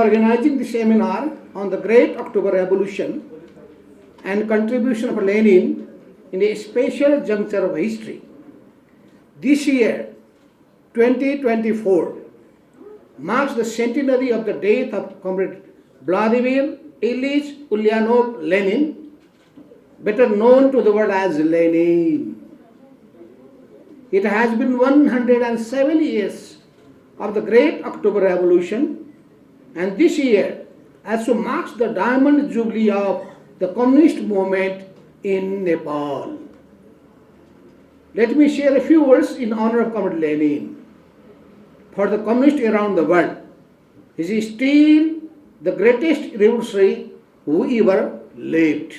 organizing the seminar on the Great October Revolution and contribution of Lenin in a special juncture of history. This year, 2024, marks the centenary of the death of Comrade Vladimir Ilyich Ulyanov Lenin, better known to the world as Lenin. It has been 107 years of the Great October Revolution, and this year also marks the Diamond Jubilee of the communist movement in Nepal. Let me share a few words in honor of Comrade Lenin. For the communists around the world, he is still the greatest revolutionary who ever lived.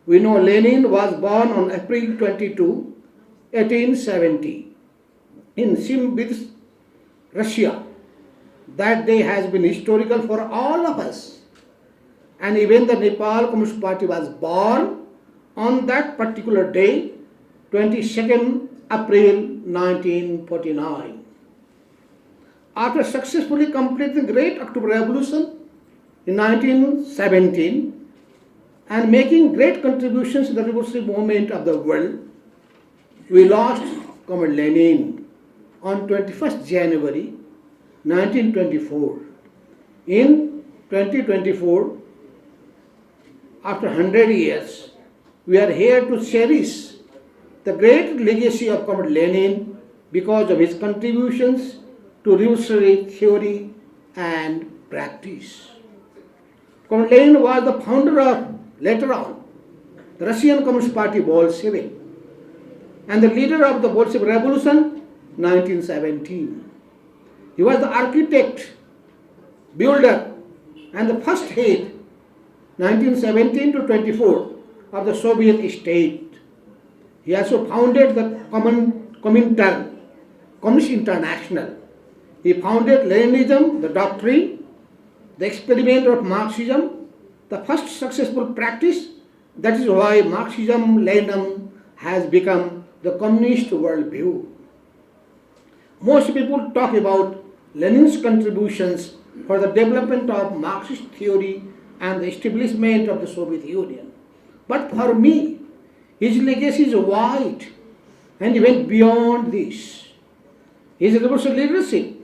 We know Lenin was born on April 22, 1870 in Simbirsk, Russia. That day has been historical for all of us. And even the Nepal Communist Party was born on that particular day, 22nd April 1949. After successfully completing the Great October Revolution in 1917 and making great contributions to the revolutionary movement of the world, we lost Comrade Lenin on 21st January 1924. In 2024, after 100 years, we are here to cherish the great legacy of Comrade Lenin because of his contributions to revolutionary theory and practice. Comrade Lenin was the founder of, later on, the Russian Communist Party Bolshevik and the leader of the Bolshevik Revolution 1917. He was the architect, builder, and the first head 1917 to 24 of the Soviet state. He also founded the Comintern, Communist International. He founded Leninism, the doctrine, the experiment of Marxism, the first successful practice. That is why Marxism-Leninism has become the communist worldview. Most people talk about Lenin's contributions for the development of Marxist theory and the establishment of the Soviet Union. But for me, his legacy is wide and he went beyond this. His revolutionary leadership,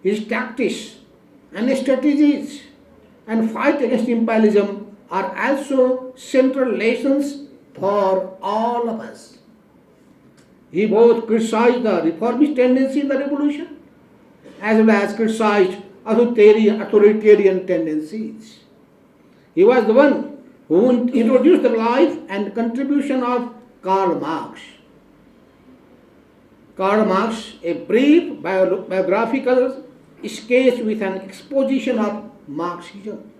his tactics and strategies and fight against imperialism are also central lessons for all of us. He both criticized the reformist tendency in the revolution as well as criticized authoritarian tendencies. He was the one who introduced the life and contribution of Karl Marx. Karl Marx, a brief biographical sketch with an exposition of Marxism,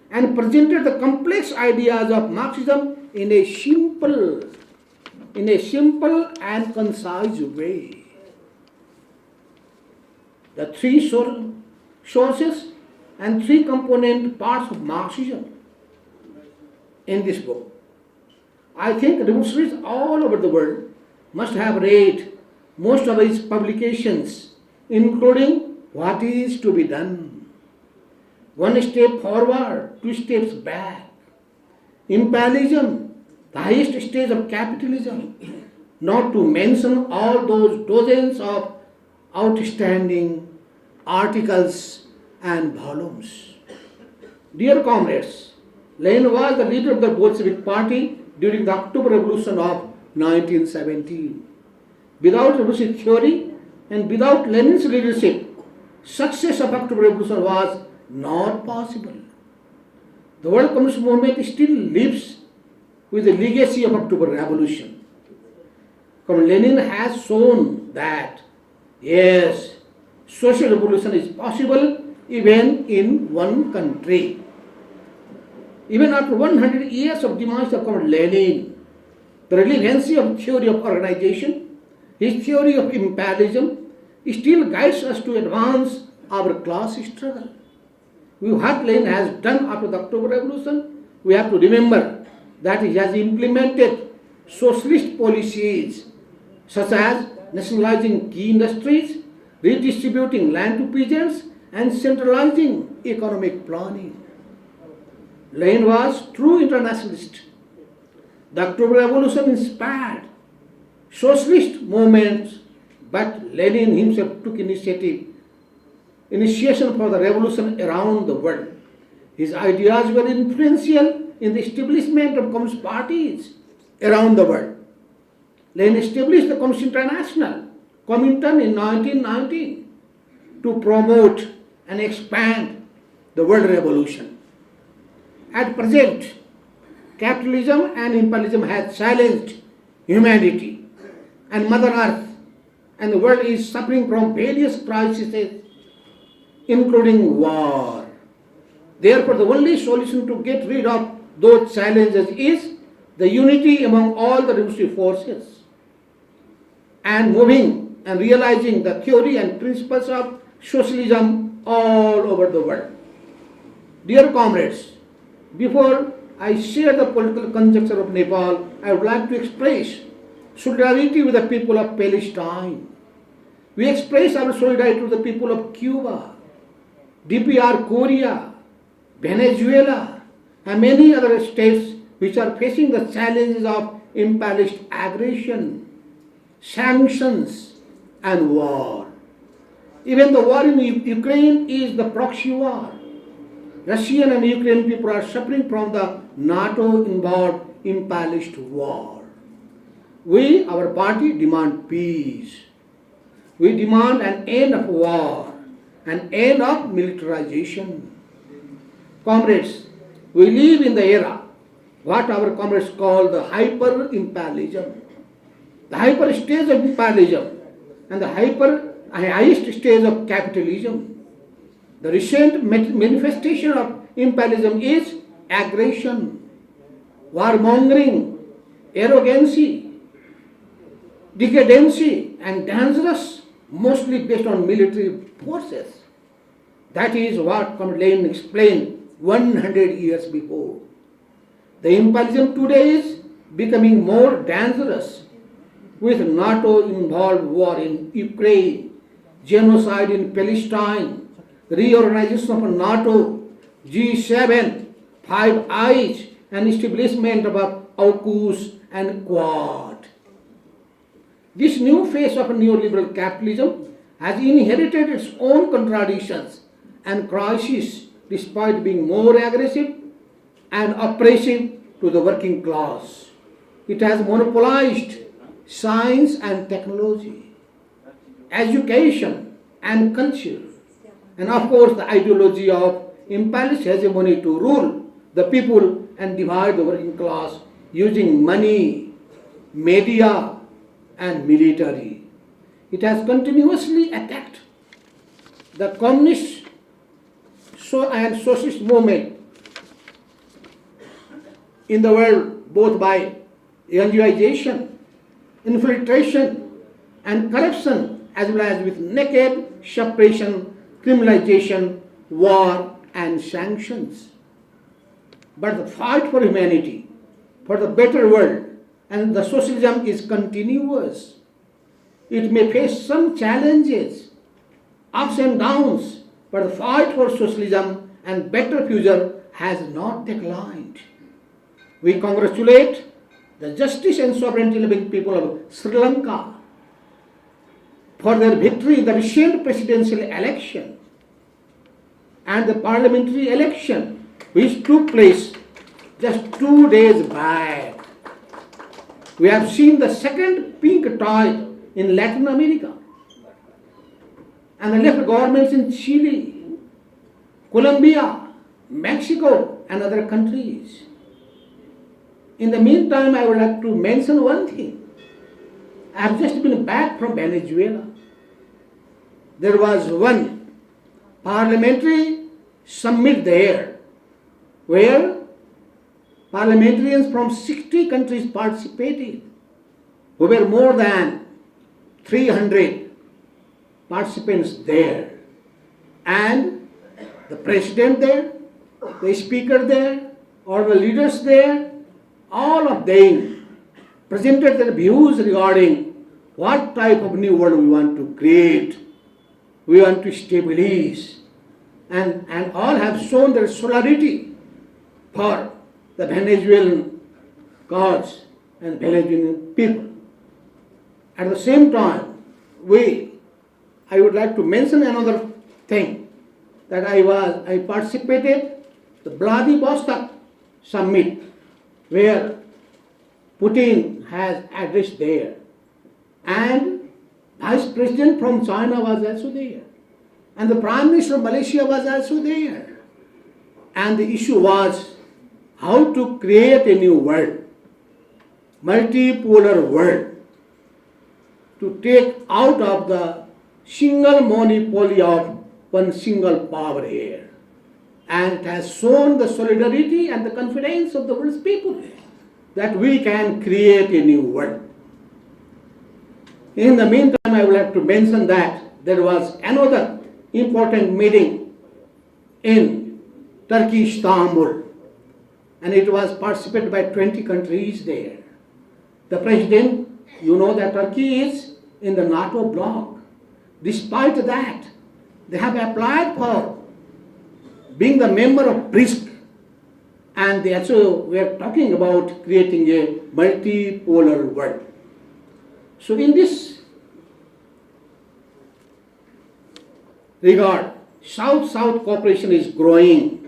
and presented the complex ideas of Marxism in a simple and concise way. The three sources and three component parts of Marxism in this book. I think revolutionaries all over the world must have read most of his publications, including What is to be Done, One Step Forward, Two Steps Back, Imperialism, the highest stage of capitalism, not to mention all those dozens of outstanding articles and volumes. Dear comrades, Lenin was the leader of the Bolshevik Party during the October Revolution of 1917. Without revolutionary theory and without Lenin's leadership, success of October Revolution was not possible. The world communist movement still lives with the legacy of October Revolution. Comrade Lenin has shown that, yes, social revolution is possible even in one country. Even after 100 years of demise of Comrade Lenin, the relevancy of theory of organization, his theory of imperialism, still guides us to advance our class struggle. What Lenin has done after the October Revolution, we have to remember that he has implemented socialist policies such as nationalizing key industries, redistributing land to peasants, and centralizing economic planning. Lenin was true internationalist. The October Revolution inspired socialist movements, but Lenin himself took initiation for the revolution around the world. His ideas were influential in the establishment of communist parties around the world. Lenin established the Communist International, Comintern, in 1919 to promote and expand the world revolution. At present, capitalism and imperialism has challenged humanity and Mother Earth, and the world is suffering from various crises, including war. Therefore, the only solution to get rid of those challenges is the unity among all the revolutionary forces and moving and realizing the theory and principles of socialism all over the world. Dear comrades, before I share the political conjuncture of Nepal, I would like to express solidarity with the people of Palestine. We express our solidarity with the people of Cuba, DPR, Korea, Venezuela, and many other states which are facing the challenges of imperialist aggression, sanctions, and war. Even the war in Ukraine is the proxy war. Russian and Ukrainian people are suffering from the NATO-involved imperialist war. We, our party, demand peace. We demand an end of war, an end of militarization. Comrades, we live in the era what our comrades call the hyper-imperialism. The hyper stage of imperialism and the highest stage of capitalism. The recent manifestation of imperialism is aggression, warmongering, arrogancy, decadency, and dangerous, mostly based on military forces. That is what Comrade Lenin explained 100 years before. The imperialism today is becoming more dangerous with NATO-involved war in Ukraine, genocide in Palestine, reorganization of NATO, G7, Five Eyes, and establishment of AUKUS and Quad. This new phase of neoliberal capitalism has inherited its own contradictions and crises despite being more aggressive and oppressive to the working class. It has monopolized science and technology, education and culture, and of course the ideology of imperialist hegemony to rule the people and divide the working class using money, media, and military. It has continuously attacked the communist and socialist movement in the world both by evangelization, infiltration, and corruption, as well as with naked suppression, criminalization, war, and sanctions. But the fight for humanity, for the better world, and the socialism is continuous. It may face some challenges, ups and downs, but the fight for socialism and better future has not declined. We congratulate the justice and sovereignty-loving people of Sri Lanka for their victory in the recent presidential election and the parliamentary election which took place just 2 days back. We have seen the second pink tide in Latin America and the left governments in Chile, Colombia, Mexico, and other countries. In the meantime, I would like to mention one thing. I have just been back from Venezuela. There was one parliamentary summit there where parliamentarians from 60 countries participated, who were more than 300 participants there. And the president there, the speaker there, all the leaders there, all of them presented their views regarding what type of new world we want to create. We want to establish and all have shown their solidarity for the Venezuelan cause and Venezuelan people. At the same time, I would like to mention another thing, that I participated the Vladivostok summit where Putin has addressed there, and Vice President from China was also there, and the Prime Minister of Malaysia was also there, and the issue was how to create a new world, multipolar world, to take out of the single monopoly of one single power here. And it has shown the solidarity and the confidence of the world's people that we can create a new world. In the meantime, I would like to mention that there was another important meeting in Turkey, Istanbul, and it was participated by 20 countries there. The president, you know that Turkey is in the NATO bloc. Despite that, they have applied for being the member of BRICS, and they also were talking about creating a multipolar world. So in this regard, South-South cooperation is growing,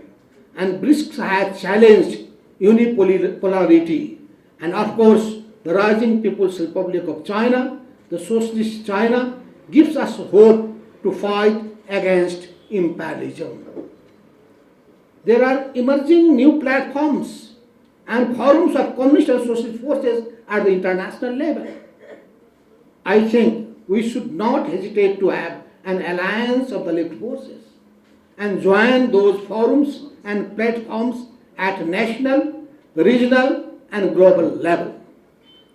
and BRICS has challenged unipolarity, and of course the rising People's Republic of China, the Socialist China, gives us hope to fight against imperialism. There are emerging new platforms and forums of communist and socialist forces at the international level. I think we should not hesitate to have an alliance of the left forces and join those forums and platforms at national, regional, and global level.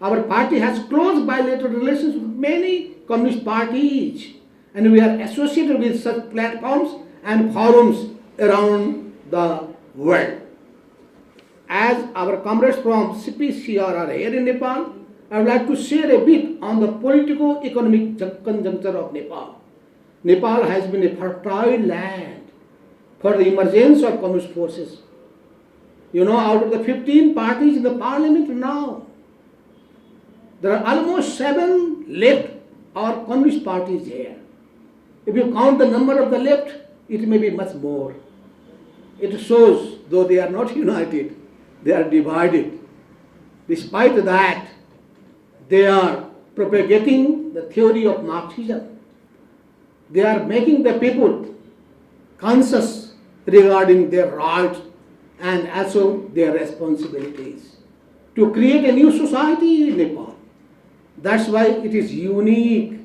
Our party has close bilateral relations with many communist parties, and we are associated with such platforms and forums around the world. As our comrades from CPCR are here in Nepal, I would like to share a bit on the politico-economic conjuncture of Nepal. Nepal has been a fertile land for the emergence of communist forces. You know, out of the 15 parties in the parliament now, there are almost 7 left or communist parties here. If you count the number of the left, it may be much more. It shows, though they are not united, they are divided. Despite that, they are propagating the theory of Marxism. They are making the people conscious regarding their rights and also their responsibilities to create a new society in Nepal. That's why it is unique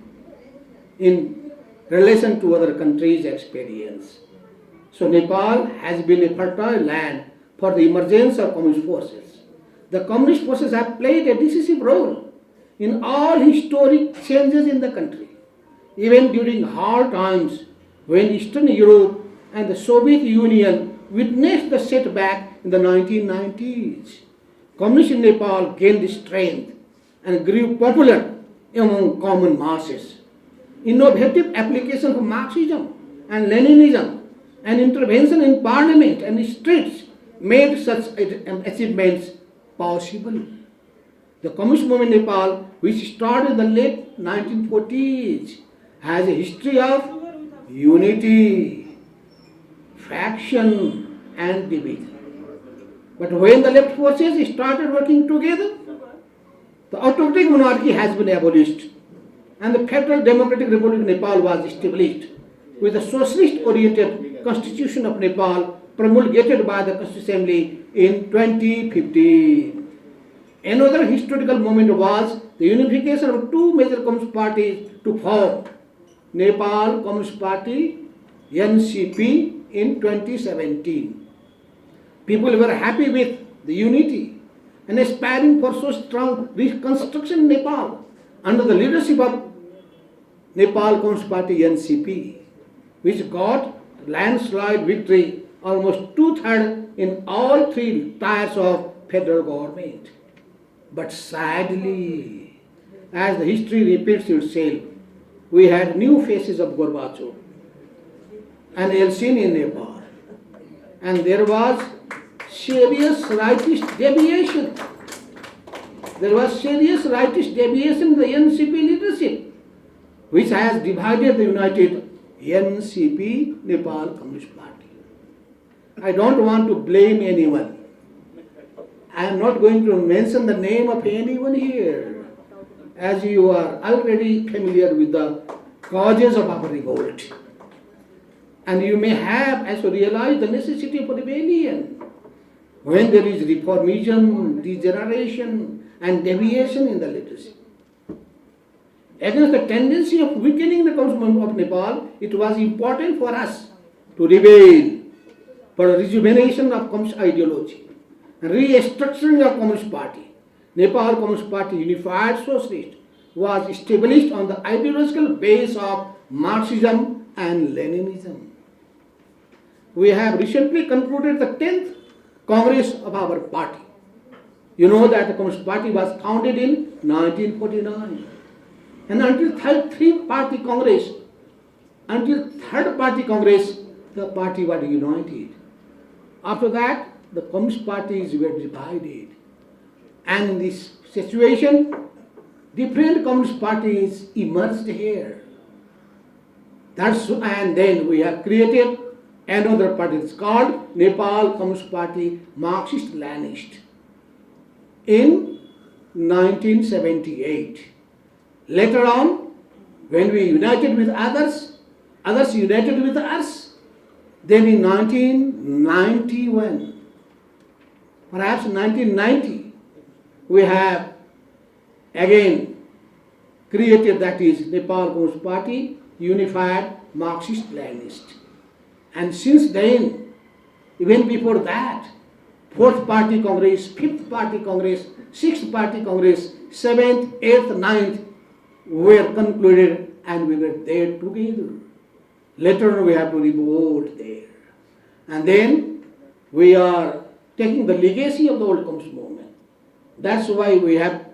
in relation to other countries' experience. So Nepal has been a fertile land for the emergence of communist forces. The communist forces have played a decisive role in all historic changes in the country. Even during hard times when Eastern Europe and the Soviet Union witnessed the setback in the 1990s, communists in Nepal gained strength and grew popular among common masses. Innovative application of Marxism and Leninism and intervention in parliament and streets made such achievements possible. The communist movement in Nepal, which started in the late 1940s, has a history of unity, faction, and division. But when the left forces started working together, the autocratic monarchy has been abolished, and the Federal Democratic Republic of Nepal was established with the socialist-oriented Constitution of Nepal promulgated by the Constitutional Assembly in 2015. Another historical moment was the unification of 2 major communist parties to form Nepal Communist Party (NCP) in 2017. People were happy with the unity and aspiring for so strong reconstruction in Nepal under the leadership of Nepal Communist Party (NCP), which got landslide victory, almost 2/3 in all 3 tiers of federal government. But sadly, as the history repeats itself, we had new faces of Gorbachev. and Elsin in Nepal. And there was serious rightist deviation. There was serious rightist deviation in the NCP leadership, which has divided the united NCP, Nepal Communist Party. I don't want to blame anyone. I am not going to mention the name of anyone here, as you are already familiar with the causes of our revolt. And you may have also realized the necessity of rebellion when there is reformism, degeneration, and deviation in the leadership. Against the tendency of weakening the Communist of Nepal, it was important for us to rebel for rejuvenation of Communist ideology, restructuring of Communist Party. Nepal Communist Party Unified Socialist was established on the ideological base of Marxism and Leninism. We have recently concluded the 10th Congress of our party. You know that the Communist Party was founded in 1949. And until third party Congress, the party was united. After that, the Communist parties were divided. And in this situation, different Communist parties emerged here. And then we have created another party. It's called Nepal Communist Party Marxist-Leninist in 1978. Later on, when we united with others united with us, then in 1991, perhaps 1990, we have again created, that is Nepal Communist Party Unified Marxist-Leninist. And since then, even before that, 4th Party Congress, 5th Party Congress, 6th Party Congress, 7th, 8th, 9th were concluded and we were there together. Later on we have to revolt there. And then we are taking the legacy of the old Communist movement. That's why we have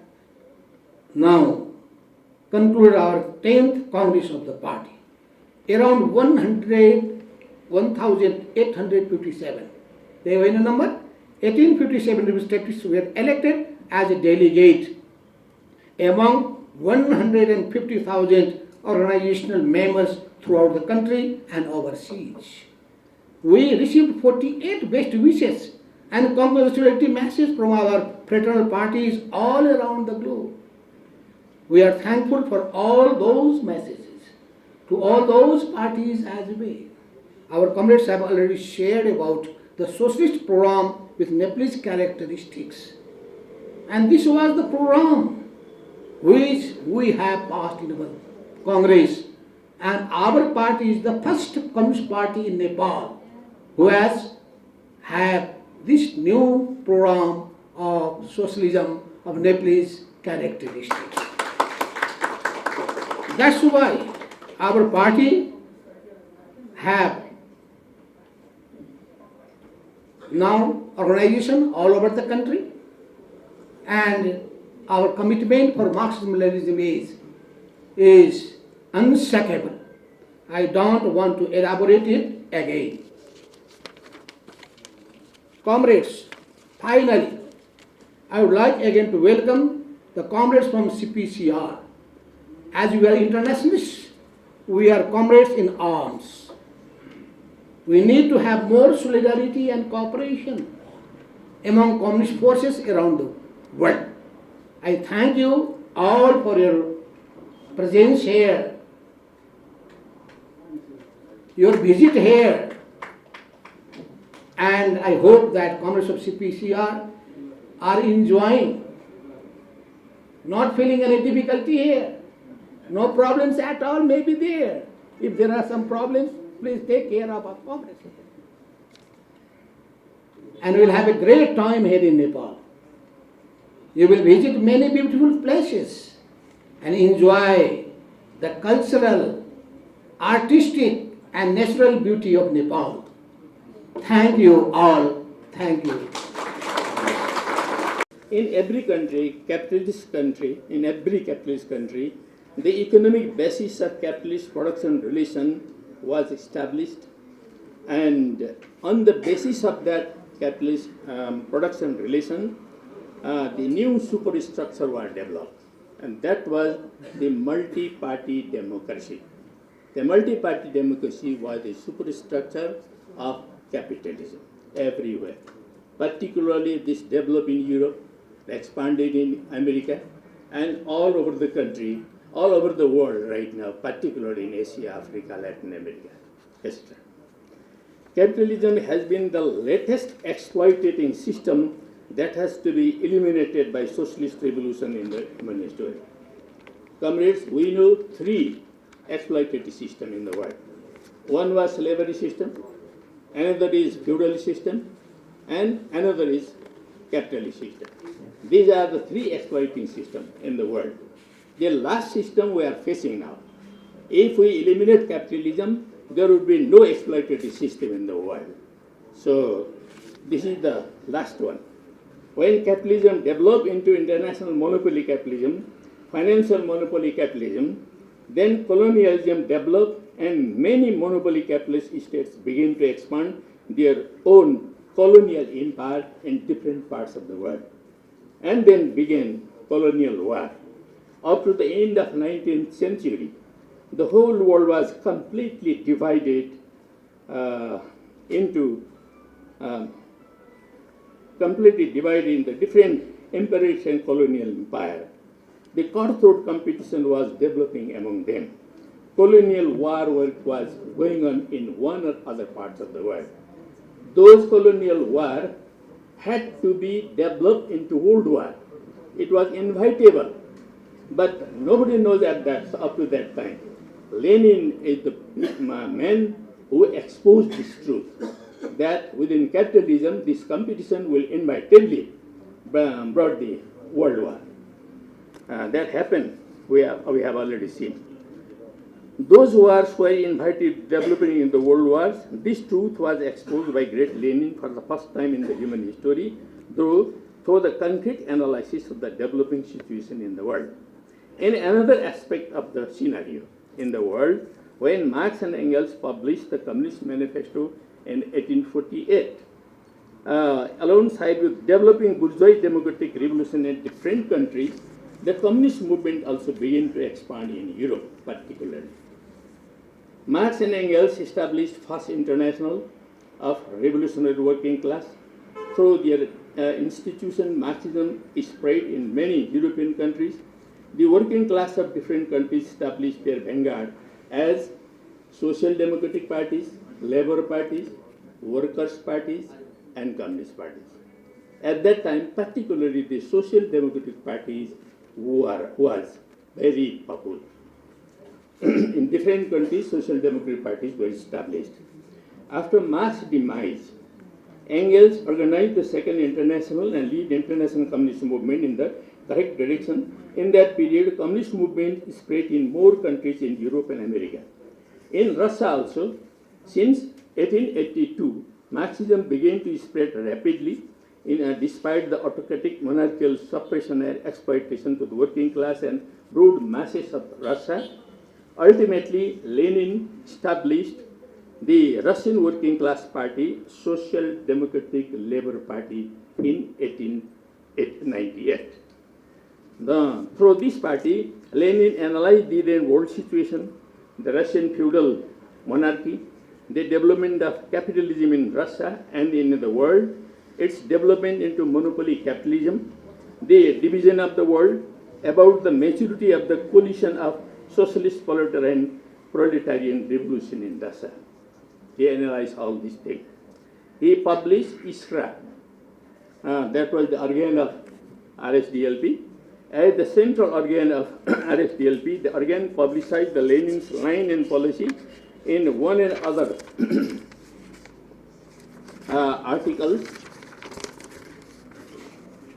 now concluded our 10th Congress of the party. Around 1,857. They were in a number. 1857 representatives were elected as a delegate among 150,000 organizational members throughout the country and overseas. We received 48 best wishes and congratulatory messages from our fraternal parties all around the globe. We are thankful for all those messages to all those parties as well. Our comrades have already shared about the socialist program with Nepalese characteristics. And this was the program which we have passed in our Congress. And our party is the first Communist party in Nepal who has had this new program of socialism of Nepalese characteristics. That's why our party have now organization all over the country, and our commitment for Marxism-Leninism is unshakable. I don't want to elaborate it again. Comrades, finally, I would like again to welcome the comrades from CPCR. As we are internationalists, we are comrades in arms. We need to have more solidarity and cooperation among communist forces around the world. I thank you all for your presence here, your visit here, and I hope that comrades of CPCR are enjoying, not feeling any difficulty here. No problems at all may be there. If there are some problems, please take care of our Congress. And we'll have a great time here in Nepal. You will visit many beautiful places and enjoy the cultural, artistic, and natural beauty of Nepal. Thank you all. Thank you. In every capitalist country, the economic basis of capitalist production relation was established And on the basis of that capitalist production relation, the new superstructure was developed, and that was the multi-party democracy. The multi-party democracy was the superstructure of capitalism everywhere. Particularly this developed in Europe, expanded in America, and all over the country, all over the world right now, particularly in Asia, Africa, Latin America, etc. Capitalism has been the latest exploitating system that has to be eliminated by socialist revolution in the human history. Comrades, we know three exploitative systems in the world. One was slavery system, another is feudal system, and another is capitalist system. These are the three exploiting systems in the world. The last system we are facing now. If we eliminate capitalism, there would be no exploitative system in the world. So this is the last one. When capitalism developed into international monopoly capitalism, financial monopoly capitalism, then colonialism developed and many monopoly capitalist states began to expand their own colonial empire in different parts of the world. And then began colonial war. Up to the end of 19th century, the whole world was completely divided into different imperial and colonial empire. The cutthroat competition was developing among them. Colonial war work was going on in one or other parts of the world. Those colonial war had to be developed into world war. It was inevitable, but nobody knows up to that time. Lenin is the man who exposed this truth, that within capitalism, this competition will inevitably brought the world war. That happened, we have already seen. Those wars were invited developing in the world wars. This truth was exposed by great Lenin for the first time in the human history through the concrete analysis of the developing situation in the world. In another aspect of the scenario in the world, when Marx and Engels published the Communist Manifesto in 1848, alongside with developing bourgeois democratic revolution in different countries, the communist movement also began to expand in Europe particularly. Marx and Engels established First International of Revolutionary Working Class. Through their institution, Marxism is spread in many European countries. The working class of different countries established their vanguard as social democratic parties, labor parties, workers' parties, and communist parties. At that time, particularly the social democratic parties was very popular. In different countries, social democratic parties were established. After Marx's demise, Engels organized the Second International and lead international communist movement in the correct direction. In that period, communist movement spread in more countries in Europe and America. In Russia also, since 1882, Marxism began to spread rapidly despite the autocratic monarchical suppression and exploitation to the working class and broad masses of Russia. Ultimately, Lenin established the Russian Working Class Party, Social Democratic Labor Party, in 1898. Through this party, Lenin analyzed the then world situation, the Russian feudal monarchy, the development of capitalism in Russia and in the world, its development into monopoly capitalism, the division of the world, about the maturity of the coalition of socialist proletarian revolution in Russia. He analyzed all these things. He published Iskra, that was the organ of RSDLP. As the central organ of RSDLP, the organ publicized the Lenin's line and policy in one and other articles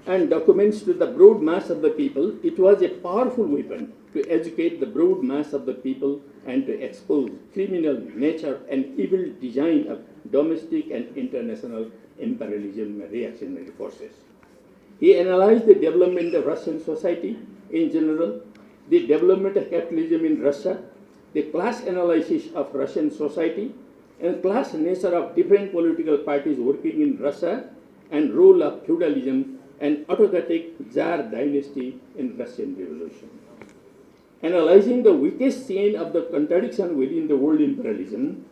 and documents to the broad mass of the people. It was a powerful weapon to educate the broad mass of the people and to expose criminal nature and evil design of domestic and international imperialism and reactionary forces. He analyzed the development of Russian society in general, the development of capitalism in Russia, the class analysis of Russian society, and class nature of different political parties working in Russia, and role of feudalism and autocratic Tsar dynasty in Russian Revolution. Analyzing the weakest chain of the contradiction within the world imperialism,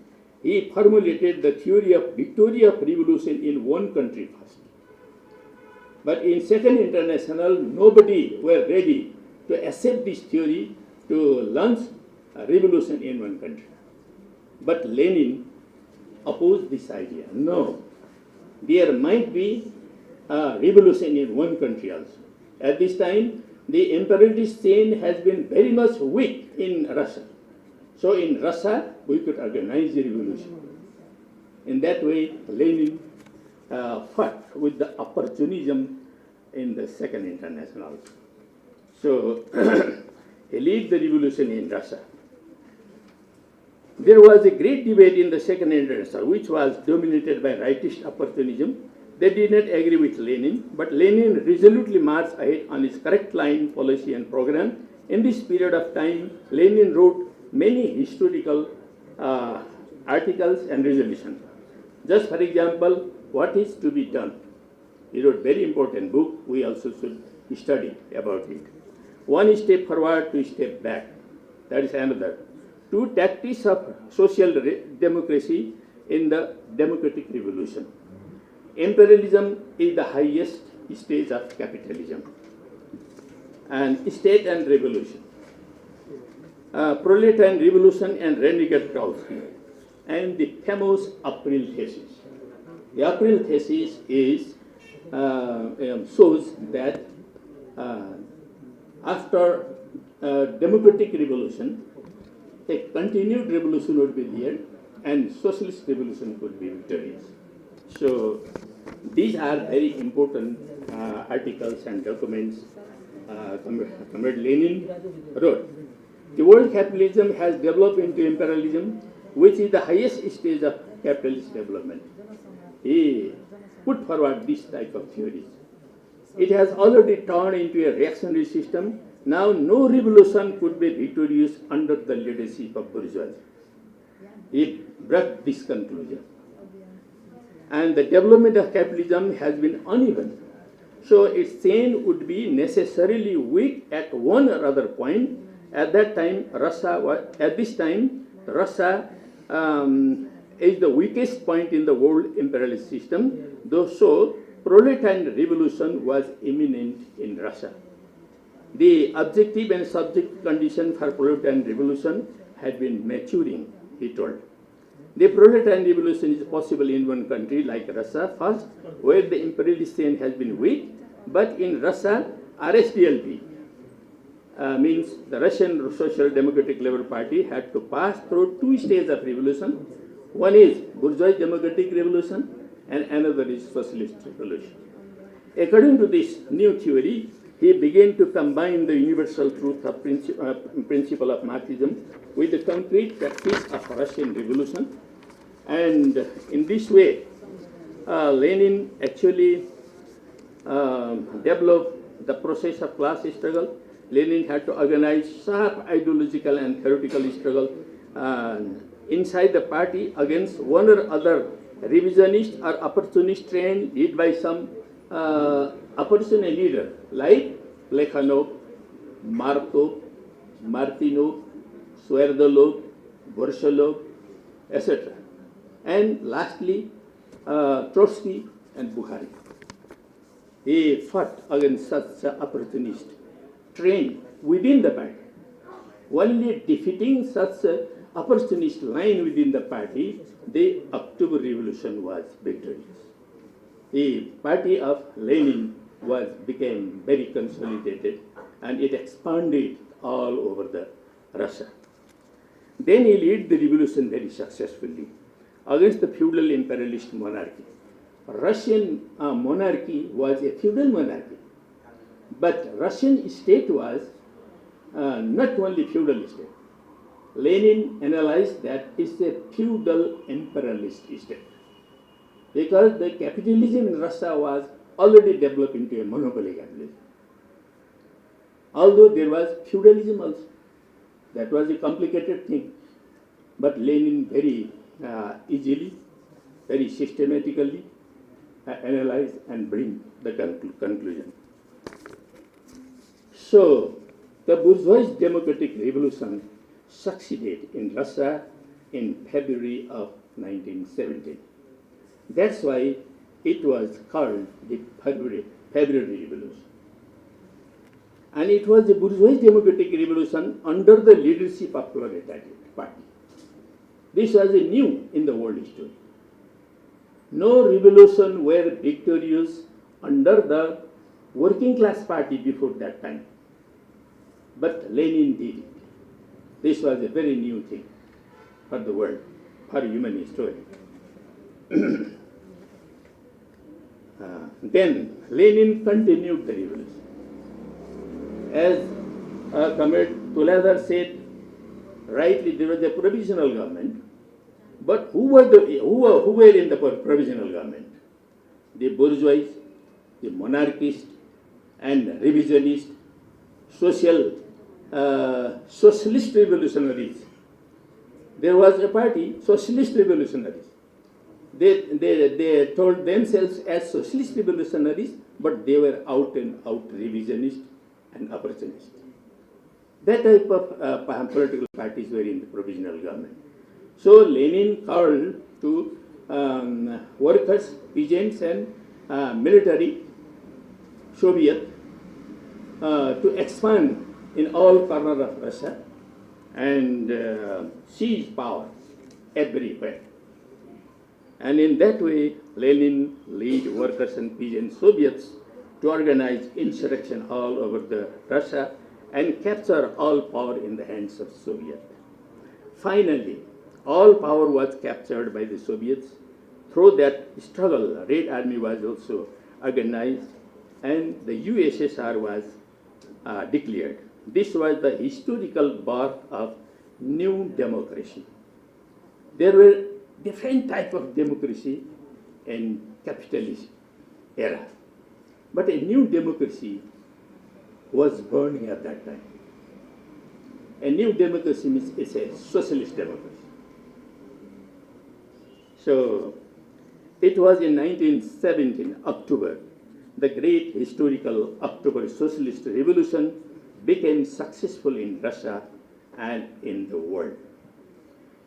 he formulated the theory of victory of revolution in one country first. But in Second International, nobody were ready to accept this theory to launch a revolution in one country. But Lenin opposed this idea. No, there might be a revolution in one country also. At this time, the imperialist chain has been very much weak in Russia. So in Russia, we could organize the revolution. In that way, Lenin fought with the opportunism in the Second International. So he led the revolution in Russia. There was a great debate in the Second International, which was dominated by rightist opportunism. They did not agree with Lenin, but Lenin resolutely marched ahead on his correct line, policy, and program. In this period of time, Lenin wrote many historical articles and resolutions. Just for example, what is to be done? He wrote a very important book. We also should study about it. One step forward, two step back. That is another. Two tactics of social democracy in the democratic revolution. Imperialism is the highest stage of capitalism. And state and revolution. Proletarian revolution and renegade Trotsky. And the famous April thesis. The April thesis is shows that after democratic revolution, a continued revolution would be there, and socialist revolution could be victorious. So these are very important articles and documents Comrade Lenin wrote. The world capitalism has developed into imperialism, which is the highest stage of capitalist development. He put forward this type of theories. It has already turned into a reactionary system. Now no revolution could be victorious under the leadership of bourgeoisie. He brought this conclusion. And the development of capitalism has been uneven. So its chain would be necessarily weak at one or other point. At that time, Russia is the weakest point in the world imperialist system. Though so, proletarian revolution was imminent in Russia. The objective and subjective condition for proletarian revolution had been maturing, he told. The proletarian revolution is possible in one country like Russia, first, where the imperialist chain has been weak, but in Russia, RSDLP, means the Russian Social Democratic Labour Party, had to pass through two stages of revolution. One is bourgeois democratic revolution, and another is socialist revolution. According to this new theory, he began to combine the universal truth of principle of Marxism with the concrete practice of Russian revolution. And in this way, Lenin actually developed the process of class struggle. Lenin had to organize sharp ideological and theoretical struggle inside the party against one or other revisionist or opportunist trend led by some opportunist leader like Plekhanov, Markov, Martinov, Sverdlov, Borshilov, etc. And lastly, Trotsky and Bukhari. He fought against such opportunist trend within the party. Only defeating such opportunist line within the party, the October Revolution was victorious. The party of Lenin became very consolidated, and it expanded all over the Russia. Then he led the revolution very successfully against the feudal imperialist monarchy. Russian monarchy was a feudal monarchy, but Russian state was not only feudal state. Lenin analyzed that it's a feudal imperialist state, because the capitalism in Russia was already developed into a monopoly capitalism. Although there was feudalism also, that was a complicated thing. But Lenin very easily, very systematically analyze and bring the conclusion. So, the bourgeois democratic revolution succeeded in Russia in February of 1917. That's why it was called the February Revolution. And it was the bourgeois democratic revolution under the leadership of proletariat party. This was a new in the world history. No revolution were victorious under the working class party before that time. But Lenin did it. This was a very new thing for the world, for human history. Then Lenin continued the revolution. As Comrade Tuladhar said, rightly there was a provisional government, but who were in the provisional government? The bourgeois, the monarchist, and revisionist, socialist revolutionaries. There was a party, socialist revolutionaries. They told themselves as socialist revolutionaries, but they were out and out revisionist and opportunist. That type of political parties were in the provisional government. So Lenin called to workers, peasants, and military Soviet to expand in all corners of Russia and seize power everywhere. And in that way, Lenin led workers and peasant Soviets to organize insurrection all over the Russia and capture all power in the hands of Soviets. Finally, all power was captured by the Soviets. Through that struggle, Red Army was also organized and the USSR was declared. This was the historical birth of new democracy. There were different types of democracy in capitalist era. But a new democracy was born at that time. A new democracy is a socialist democracy. So it was in 1917, October, the great historical October Socialist Revolution became successful in Russia and in the world.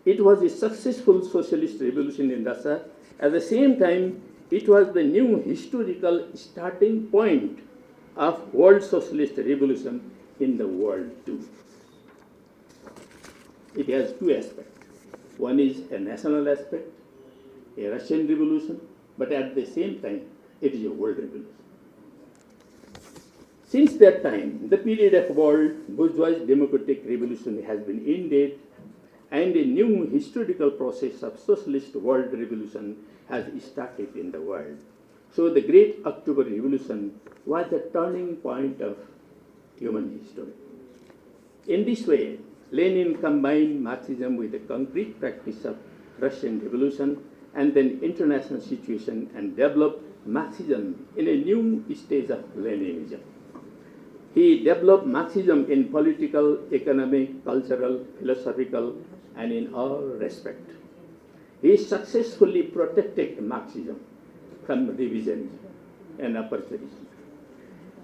It was a successful socialist revolution in Russia. At the same time, it was the new historical starting point of world socialist revolution in the world too. It has two aspects. One is a national aspect, a Russian revolution, but at the same time, it is a world revolution. Since that time, the period of world bourgeois democratic revolution has been ended, and a new historical process of socialist world revolution has started in the world. So the Great October Revolution was the turning point of human history. In this way, Lenin combined Marxism with the concrete practice of Russian Revolution and then international situation and developed Marxism in a new stage of Leninism. He developed Marxism in political, economic, cultural, philosophical, and in all respects. He successfully protected Marxism from revisionism and opportunism.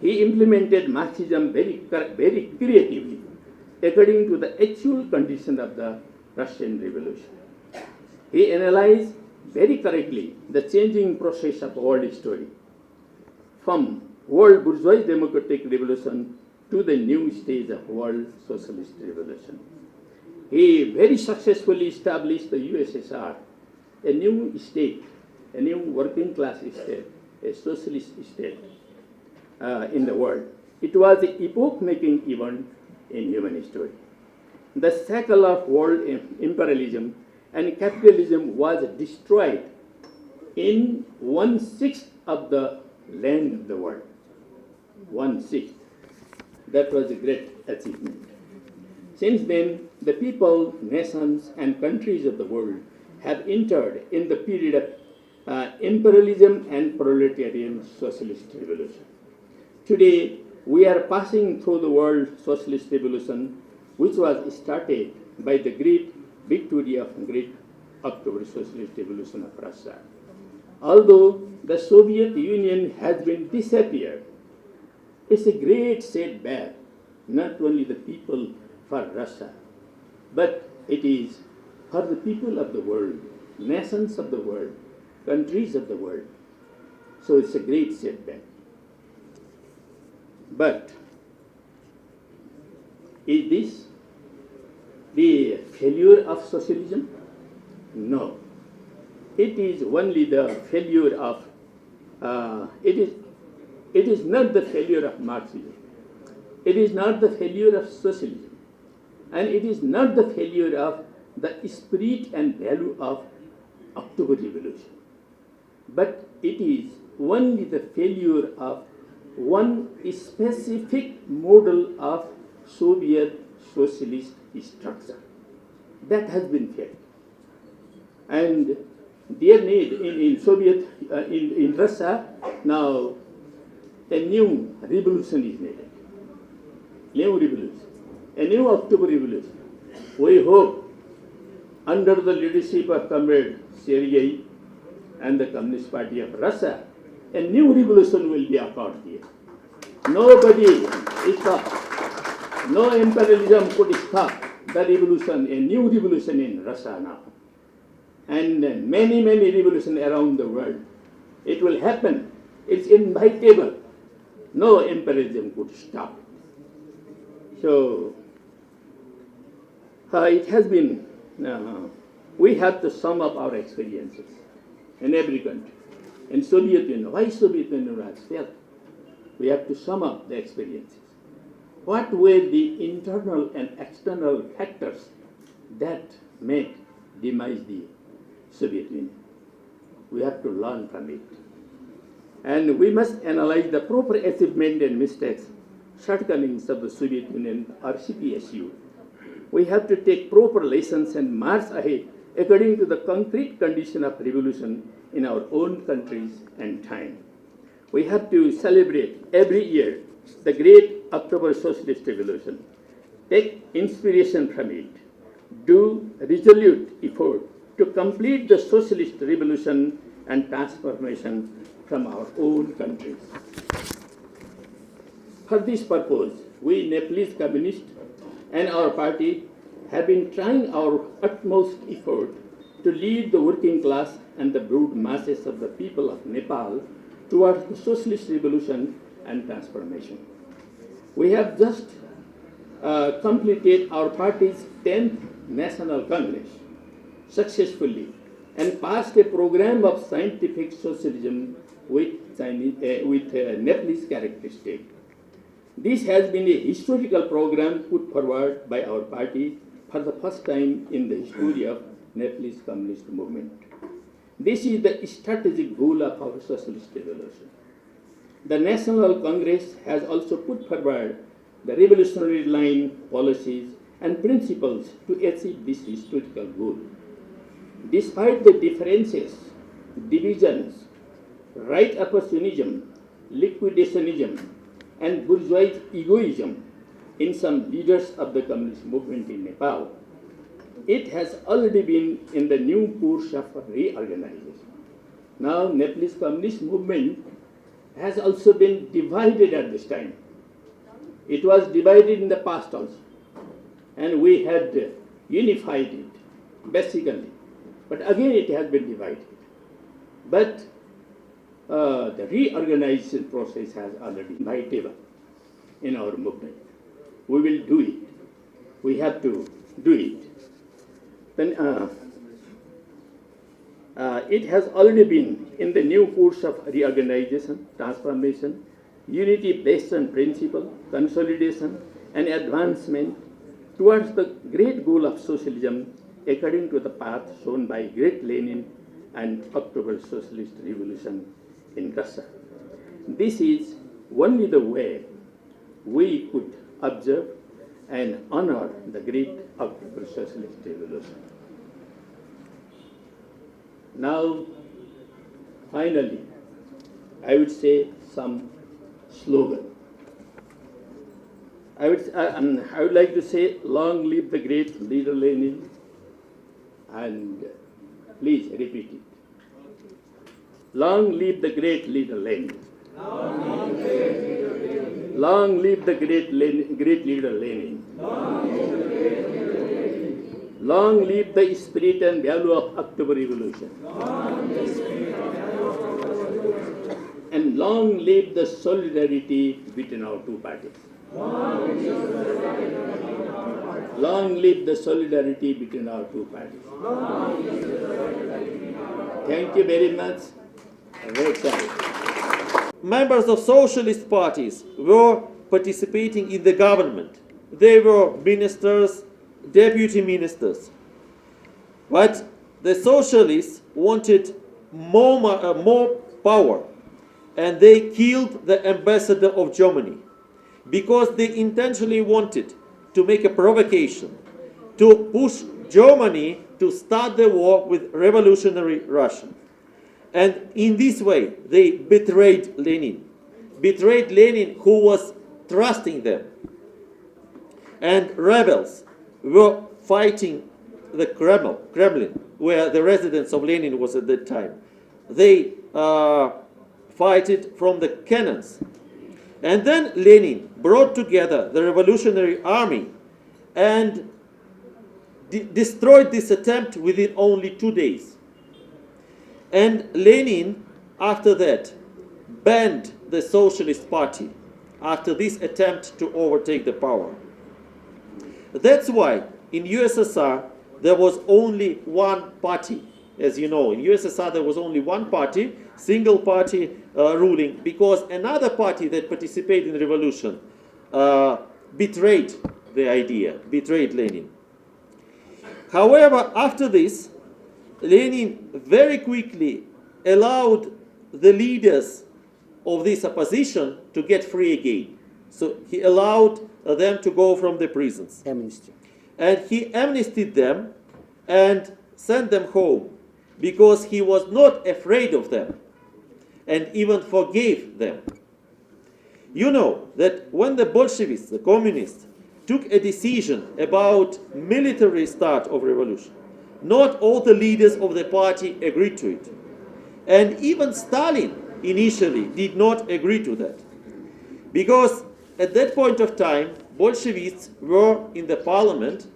He implemented Marxism very creatively, according to the actual condition of the Russian Revolution. He analyzed very correctly the changing process of world history, from world bourgeois democratic revolution to the new stage of world socialist revolution. He very successfully established the USSR, a new state, a new working class state, a socialist state in the world. It was an epoch-making event in human history. The cycle of world imperialism and capitalism was destroyed in 1/6 of the land of the world. 1/6. That was a great achievement. Since then, the people, nations, and countries of the world have entered in the period of imperialism and proletarian socialist revolution. Today, we are passing through the world socialist revolution, which was started by the great victory of great October Socialist Revolution of Russia. Although the Soviet Union has been disappeared, it's a great setback, not only the people for Russia, but it is for the people of the world, nations of the world, countries of the world. So it's a great setback. But is this the failure of socialism? No. It is only the failure of, it is not the failure of Marxism. It is not the failure of socialism. And it is not the failure of the spirit and value of October Revolution. But it is only the failure of one specific model of Soviet socialist structure. That has been failed. And their need in Soviet, in Russia, now a new revolution is needed. New revolution, a new October revolution. We hope under the leadership of Comrade Sergei and the Communist Party of Russia, a new revolution will be occurred here. Nobody stopped. No imperialism could stop the revolution, a new revolution in Russia now. And many, many revolutions around the world. It will happen. It's inevitable. No imperialism could stop. So, it has been, we have to sum up our experiences in every country. In Soviet Union, why Soviet Union has failed? We have to sum up the experiences. What were the internal and external factors that made demise the Soviet Union? We have to learn from it. And we must analyze the proper achievement and mistakes, shortcomings of the Soviet Union or CPSU. We have to take proper lessons and march ahead according to the concrete condition of revolution in our own countries and time. We have to celebrate every year the great October Socialist Revolution. Take inspiration from it. Do resolute effort to complete the socialist revolution and transformation from our own countries. For this purpose, we Nepalese communists and our party have been trying our utmost effort to lead the working class and the broad masses of the people of Nepal towards the socialist revolution and transformation. We have just completed our party's 10th National Congress successfully and passed a program of scientific socialism with Nepalese characteristics. This has been a historical program put forward by our party for the first time in the history of Nepalese communist movement. This is the strategic goal of our socialist revolution. The National Congress has also put forward the revolutionary line, policies, and principles to achieve this historical goal. Despite the differences, divisions, right opportunism, liquidationism, and bourgeois egoism in some leaders of the communist movement in Nepal, it has already been in the new course of reorganization. Now, Nepalese communist movement has also been divided at this time. It was divided in the past also, and we had unified it, basically. But again, it has been divided. But the reorganization process has already been inevitable in our movement. We will do it. We have to do it. Then it has already been in the new course of reorganization, transformation, unity based on principle, consolidation, and advancement towards the great goal of socialism according to the path shown by great Lenin and October Socialist Revolution in Russia. This is only the way we could observe and honor the great October Socialist Revolution. Now, finally, I would say some slogan. I would like to say, long live the great leader Lenin, and Please repeat it. Long live the great leader Lenin. Long live the great leader Lenin. Long live the spirit and value of October Revolution. And long live the solidarity between our two parties. Long live the solidarity between our two parties. Thank you very much. Very sorry. Members of socialist parties were participating in the government. They were ministers, deputy ministers. But the socialists wanted more power, and they killed the ambassador of Germany because they intentionally wanted to make a provocation to push Germany to start the war with revolutionary Russia. And in this way, they betrayed Lenin who was trusting them. And rebels were fighting the Kremlin, where the residence of Lenin was at that time. They fight it from the cannons. And then Lenin brought together the revolutionary army and destroyed this attempt within only 2 days. And Lenin, after that, banned the Socialist Party after this attempt to overtake the power. That's why in USSR there was only one party. As you know, in USSR there was only one party, single party ruling, because another party that participated in the revolution betrayed the idea, betrayed Lenin. However, after this, Lenin very quickly allowed the leaders of this opposition to get free again. So he allowed them to go from the prisons. Amnesty. And he amnestied them and sent them home because he was not afraid of them and even forgave them. You know that when the Bolsheviks, the communists, took a decision about military start of revolution, not all the leaders of the party agreed to it. And even Stalin initially did not agree to that. Because at that point of time, Bolsheviks were in the parliament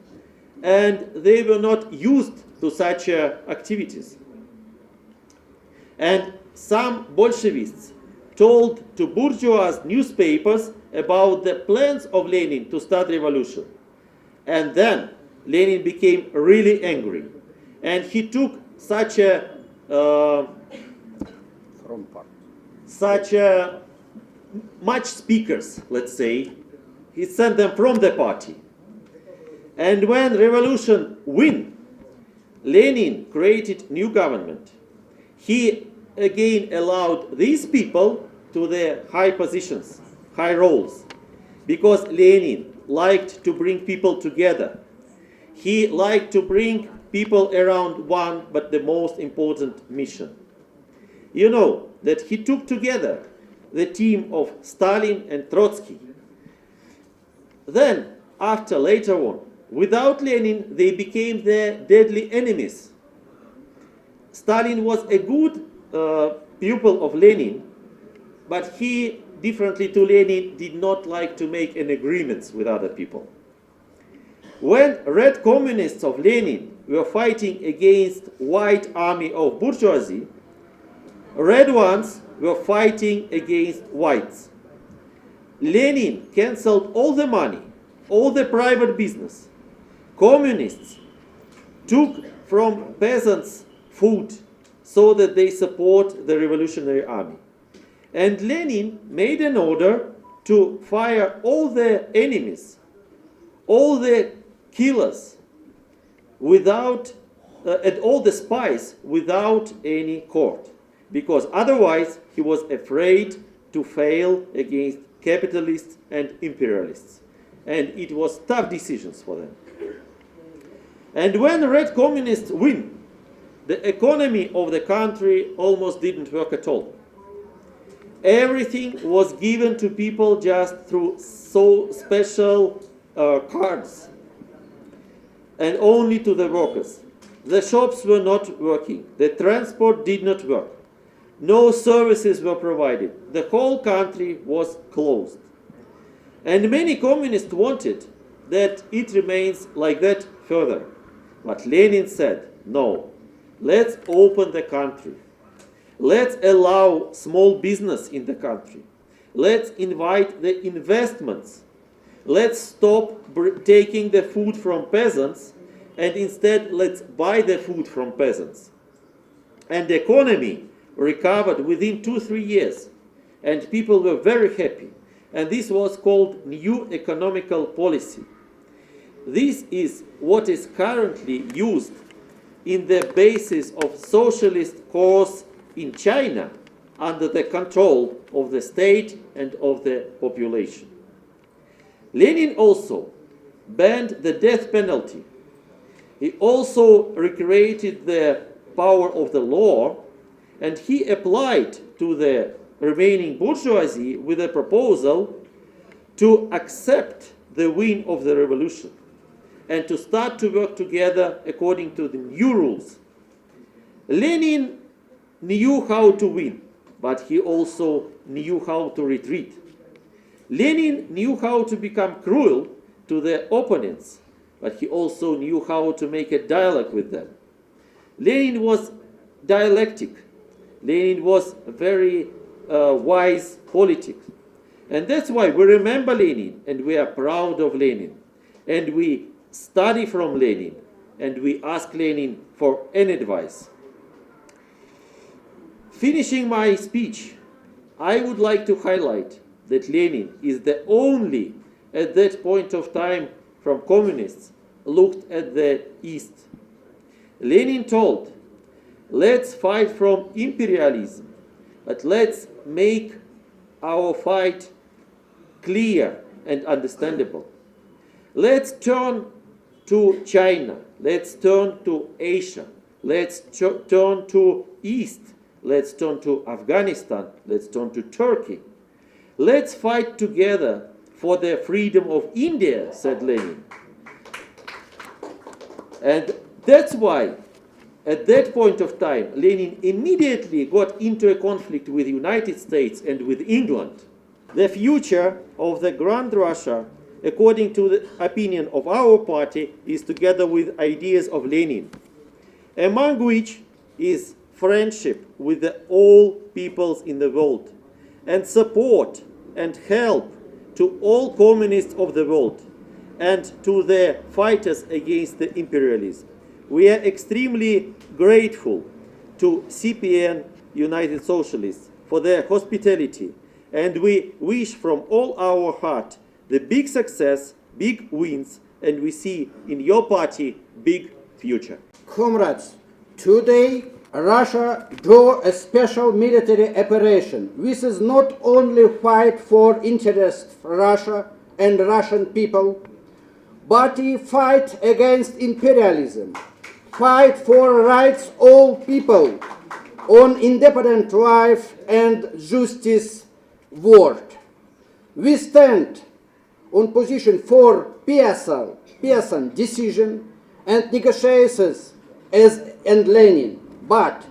and they were not used to such activities. And some Bolsheviks told to bourgeois newspapers about the plans of Lenin to start revolution. And then Lenin became really angry. And he took such much speakers, let's say, he sent them from the party. And when revolution won, Lenin created new government. He again allowed these people to their high positions, high roles, because Lenin liked to bring people together. He liked to bring people around one, but the most important mission. You know that he took together the team of Stalin and Trotsky. Then, later on, without Lenin, they became their deadly enemies. Stalin was a good pupil of Lenin, but he, differently to Lenin, did not like to make an agreements with other people. When red communists of Lenin were fighting against white army of bourgeoisie, red ones were fighting against whites. Lenin cancelled all the money, all the private business. Communists took from peasants food so that they support the revolutionary army. And Lenin made an order to fire all the enemies, all the killers, without, and all the spies without any court. Because otherwise he was afraid to fail against capitalists and imperialists. And it was tough decisions for them. And when the red communists win, the economy of the country almost didn't work at all. Everything was given to people just through so special cards, and only to the workers. The shops were not working. The transport did not work. No services were provided. The whole country was closed. And many communists wanted that it remains like that further. But Lenin said, no, let's open the country. Let's allow small business in the country. Let's invite the investments. Let's stop taking the food from peasants, and instead let's buy the food from peasants. And the economy recovered within 2-3 years, and people were very happy. And this was called new economical policy. This is what is currently used in the basis of socialist course in China under the control of the state and of the population. Lenin also banned the death penalty. He also recreated the power of the law, and he applied to the remaining bourgeoisie with a proposal to accept the win of the revolution and to start to work together according to the new rules. Lenin knew how to win, but he also knew how to retreat. Lenin knew how to become cruel to the opponents, but he also knew how to make a dialogue with them. Lenin was dialectic. Lenin was a very wise politic. And that's why we remember Lenin, and we are proud of Lenin. And we study from Lenin, and we ask Lenin for any advice. Finishing my speech, I would like to highlight that Lenin is the only, at that point of time, from communists, looked at the East. Lenin told, let's fight from imperialism, but let's make our fight clear and understandable. Let's turn to China, let's turn to Asia, let's turn to East, let's turn to Afghanistan, let's turn to Turkey. Let's fight together for the freedom of India, said Lenin. And that's why, at that point of time, Lenin immediately got into a conflict with the United States and with England. The future of the Grand Russia, according to the opinion of our party, is together with ideas of Lenin, among which is friendship with all peoples in the world, and support and help to all communists of the world and to the fighters against the imperialism. We are extremely grateful to CPN United Socialists for their hospitality, and we wish from all our heart the big success, big wins, and we see in your party big future. Comrades, today Russia do a special military operation. This is not only fight for interest for Russia and Russian people, but a fight against imperialism, fight for rights all people on independent life and justice world. We stand on position for peasant decision and negotiations and Lenin. But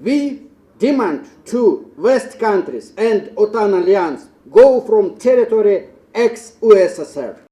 we demand to West countries and OTAN alliance go from territory ex-USSR.